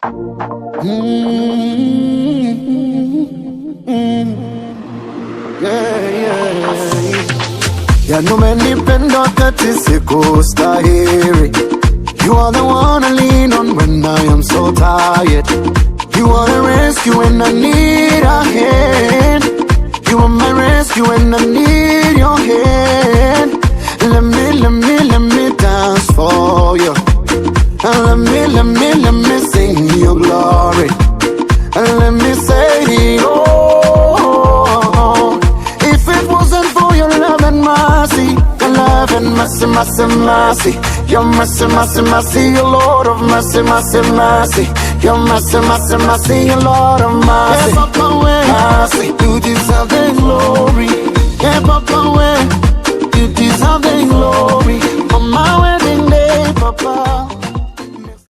Ya no me nipenda kati siku stahiri. You are the one I lean on when I am so tired. You are the rescue when I need a hand. You are my rescue when I need your hand. Let me dance for you. And let me sing your glory. And let me say, oh, if it wasn't for your love and mercy, your love and mercy, mercy, mercy, your mercy, mercy, mercy, your Lord of mercy, mercy, mercy, your mercy, mercy, mercy, your Lord of mercy. Yeah, Papa, mercy, you deserve the glory. Yeah, Papa, you deserve the glory on my wedding day, Papa.